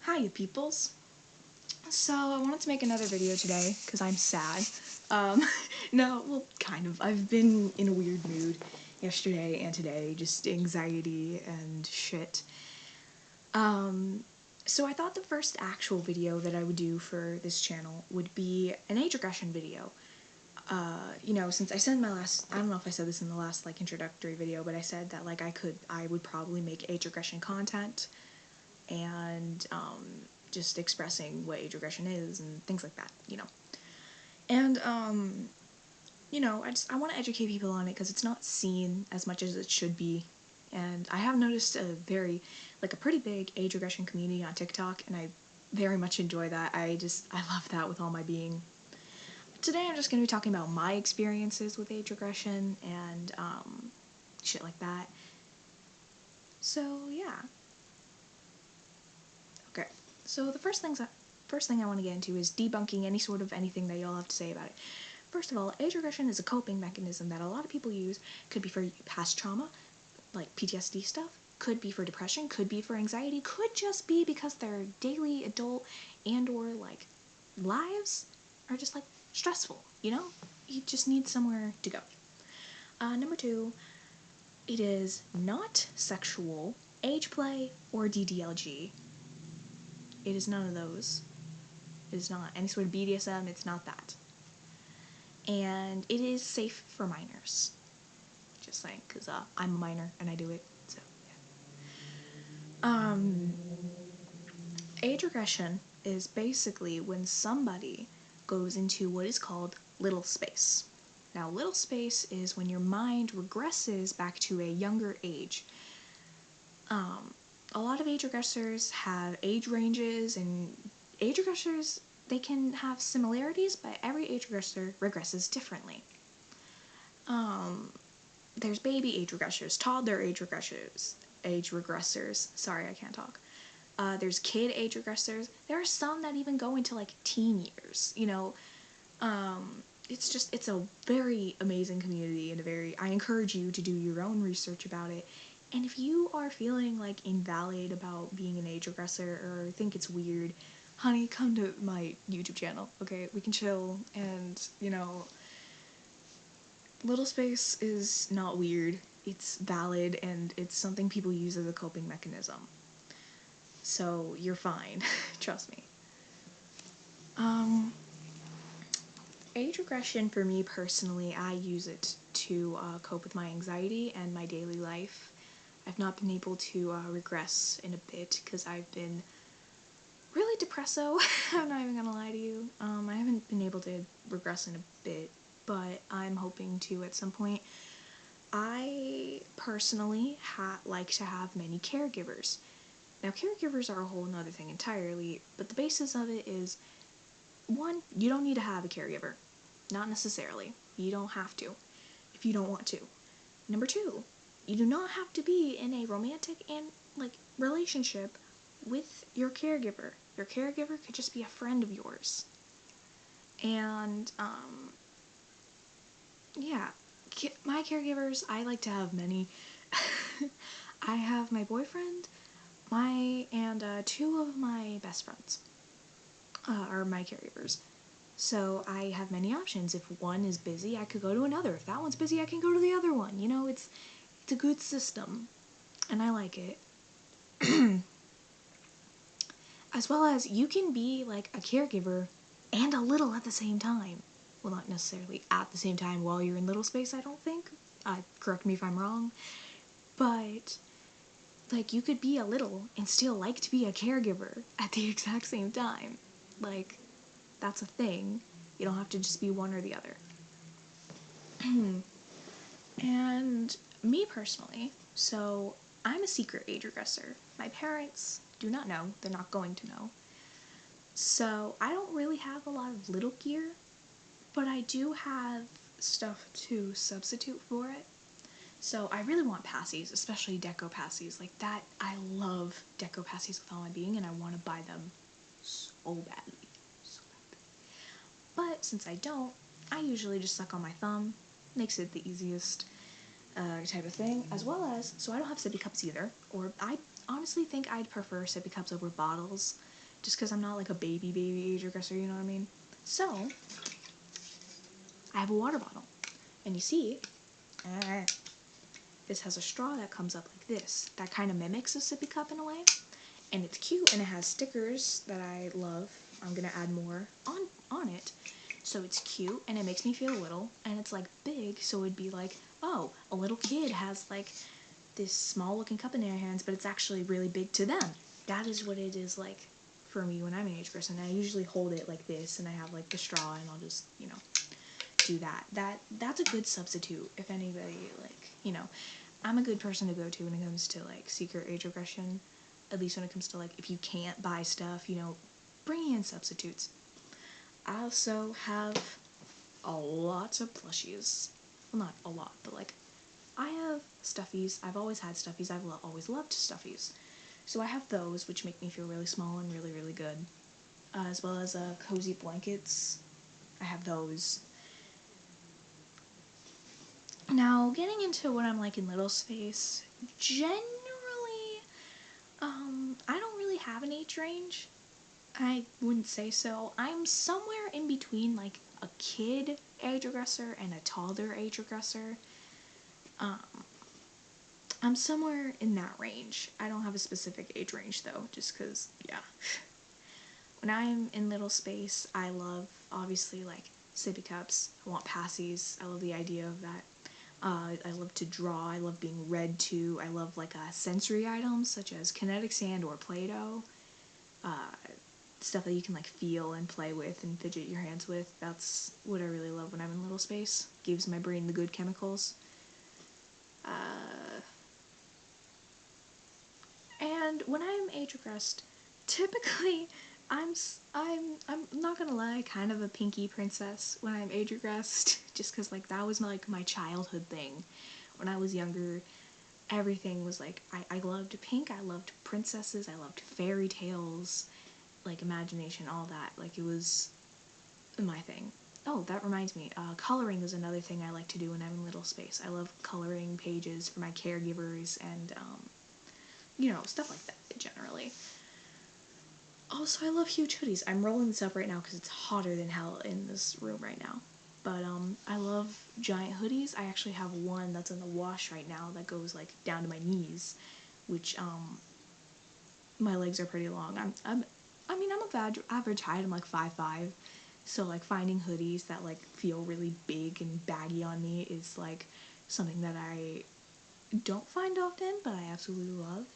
Hiya peoples. So I wanted to make another video today because I'm sad. No, well, kind of. I've been in a weird mood yesterday and today, just anxiety and shit. So I thought the first actual video that I would do for this channel would be an age regression video. Since I said in my last, I don't know if I said this in the last, introductory video, but I said that, I would probably make age regression content and, just expressing what age regression is and things like that, And, I want to educate people on it because it's not seen as much as it should be. And I have noticed a pretty big age regression community on TikTok, and I very much enjoy that. I love that with all my being. Today I'm just going to be talking about my experiences with age regression and, shit like that. So, yeah. Okay, so the first thing I want to get into is debunking anything that y'all have to say about it. First of all, age regression is a coping mechanism that a lot of people use. Could be for past trauma, like PTSD stuff, could be for depression, could be for anxiety, could just be because their daily adult and or lives are just stressful, You just need somewhere to go. Number 2, it is not sexual, age play, or DDLG. It is none of those. It is not any sort of BDSM, it's not that. And it is safe for minors. Just saying, because I'm a minor and I do it, so yeah. Age regression is basically when somebody goes into what is called little space. Now, little space is when your mind regresses back to a younger age. A lot of age regressors have age ranges, and age regressors, they can have similarities, but every age regressor regresses differently. There's baby age regressors, toddler age regressors, sorry, I can't talk. There's kid age regressors. There are some that even go into teen years, it's a very amazing community and I encourage you to do your own research about it. And if you are feeling invalid about being an age regressor or think it's weird, honey, come to my YouTube channel, okay? We can chill and, little space is not weird. It's valid and it's something people use as a coping mechanism. So you're fine, trust me. Age regression for me personally, I use it to cope with my anxiety and my daily life. I've not been able to regress in a bit because I've been really depresso. I'm not even gonna lie to you. I haven't been able to regress in a bit, but I'm hoping to at some point. I personally like to have many caregivers. Now, caregivers are a whole nother thing entirely, but the basis of it is, 1, you don't need to have a caregiver. Not necessarily. You don't have to, if you don't want to. Number 2, you do not have to be in a romantic and, relationship with your caregiver. Your caregiver could just be a friend of yours. And, yeah. My caregivers, I like to have many. I have my boyfriend, and 2 of my best friends are my caregivers. So I have many options. If one is busy, I could go to another. If that one's busy, I can go to the other one. It's a good system, and I like it. As well as you can be a caregiver and a little at the same time. Well, not necessarily at the same time while you're in little space, I don't think. Correct me if I'm wrong. But you could be a little and still like to be a caregiver at the exact same time. That's a thing. You don't have to just be one or the other. And me personally, so I'm a secret age regressor. My parents do not know. They're not going to know. So I don't really have a lot of little gear, but I do have stuff to substitute for it. So I really want passies, especially deco passies. That, I love deco passies with all my being, and I want to buy them so badly. But since I don't, I usually just suck on my thumb. Makes it the easiest type of thing. As well as, so I don't have sippy cups either. Or I honestly think I'd prefer sippy cups over bottles. just because I'm not like a baby age regressor, you know what I mean? So, I have a water bottle, and you see, this has a straw that comes up like this, that kind of mimics a sippy cup in a way, and it's cute, and it has stickers that I love. I'm gonna add more on it, so it's cute, and it makes me feel little, and it's like big, so it'd be like, oh, a little kid has like this small looking cup in their hands, but it's actually really big to them. That is what it is like for me when I'm an age person. I usually hold it like this, and I have like the straw, and I'll just, you know, do that. That's a good substitute if anybody, like, you know, I'm a good person to go to when it comes to like secret age regression, at least when it comes to like if you can't buy stuff, you know, bring in substitutes. I also have a lot of plushies. Well, not a lot, but like I have stuffies. I've always had stuffies. I've always loved stuffies. So I have those, which make me feel really small and really, really good. As well as cozy blankets. I have those. Now, getting into what I'm like in little space, generally, I don't really have an age range. I wouldn't say so. I'm somewhere in between like a kid age regressor and a toddler age regressor. I'm somewhere in that range. I don't have a specific age range though, just because, yeah. When I'm in little space, I love, obviously, like, sippy cups. I want passies. I love the idea of that. I love to draw. I love being read to. I love, like, sensory items, such as kinetic sand or Play-Doh. Stuff that you can, like, feel and play with and fidget your hands with. That's what I really love when I'm in little space. Gives my brain the good chemicals. And when I'm age regressed, typically I'm not gonna lie, kind of a pinky princess when I'm age regressed, just because like that was my childhood thing. When I was younger, everything was like I loved pink, I loved princesses, I loved fairy tales, like imagination, all that. Like it was my thing. Oh, that reminds me, coloring is another thing I like to do when I'm in little space. I love coloring pages for my caregivers and you know, stuff like that, generally. Also, I love huge hoodies. I'm rolling this up right now because it's hotter than hell in this room right now. But, I love giant hoodies. I actually have one that's in the wash right now that goes, like, down to my knees, which, my legs are pretty long. I'm average height. I'm, like, 5'5". So, like, finding hoodies that, like, feel really big and baggy on me is, like, something that I don't find often, but I absolutely love.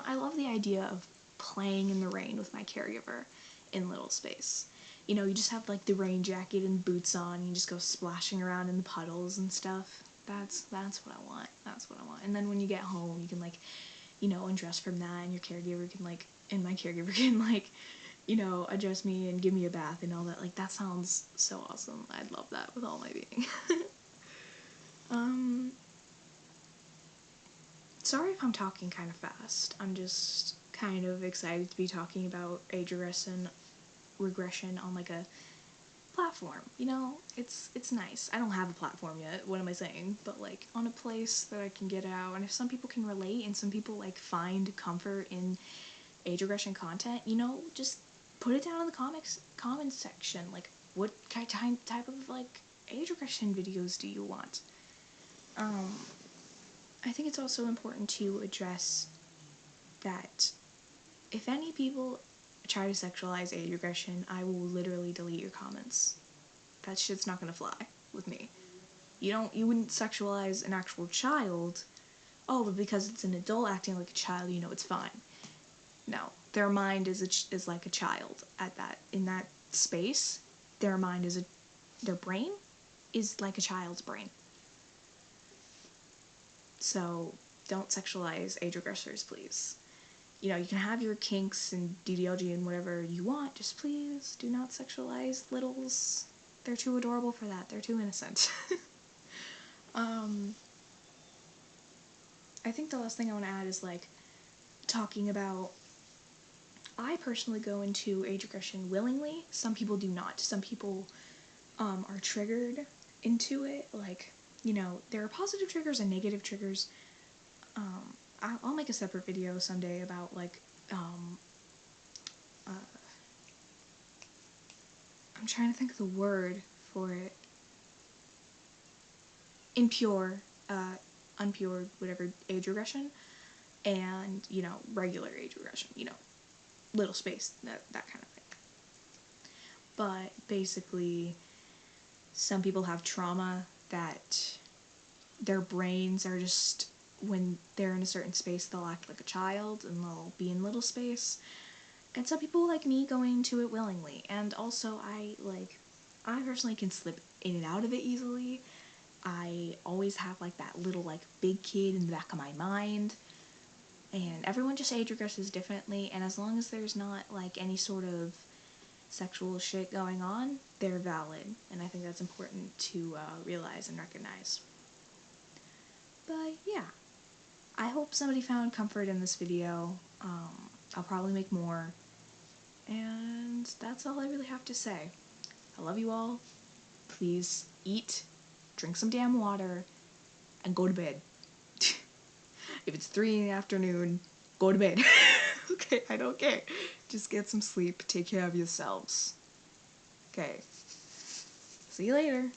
I love the idea of playing in the rain with my caregiver in little space. You know, you just have like the rain jacket and boots on, and you just go splashing around in the puddles and stuff. That's what I want. That's what I want. And then when you get home, you can like, you know, undress from that, and your caregiver can like, and my caregiver can like, you know, address me and give me a bath and all that. Like that sounds so awesome. I'd love that with all my being. Sorry if I'm talking kind of fast. I'm just kind of excited to be talking about age regression on like a platform. You know, it's nice. I don't have a platform yet. What am I saying? But like on a place that I can get out, and if some people can relate and some people like find comfort in age regression content, you know, just put it down in the comments section. Like, what type of like age regression videos do you want? I think it's also important to address that if any people try to sexualize age regression, I will literally delete your comments. That shit's not gonna fly with me. You wouldn't sexualize an actual child. Oh, but because it's an adult acting like a child, you know it's fine. No, their mind is like a child in that space. Their brain is like a child's brain. So don't sexualize age regressors, please. You know, you can have your kinks and DDLG and whatever you want, just please do not sexualize littles. They're too adorable for that. They're too innocent. I think the last thing I want to add is, like, talking about, I personally go into age regression willingly. Some people do not. Some people are triggered into it. Like, you know, there are positive triggers and negative triggers. I'll make a separate video someday about, like, I'm trying to think of the word for it. Impure, unpure, whatever, age regression, and, you know, regular age regression, you know, little space, that kind of thing. But basically, some people have trauma that their brains are just, when they're in a certain space, they'll act like a child and they'll be in little space. And some people, like me, go into it willingly. And also, I personally can slip in and out of it easily. I always have, like, that little, like, big kid in the back of my mind. And everyone just age regresses differently, and as long as there's not, like, any sort of sexual shit going on, they're valid. And I think that's important to realize and recognize. But yeah, I hope somebody found comfort in this video. I'll probably make more. And that's all I really have to say. I love you all. Please eat, drink some damn water, and go to bed. If it's 3 in the afternoon, go to bed. Okay, I don't care. Just get some sleep. Take care of yourselves. Okay. See you later.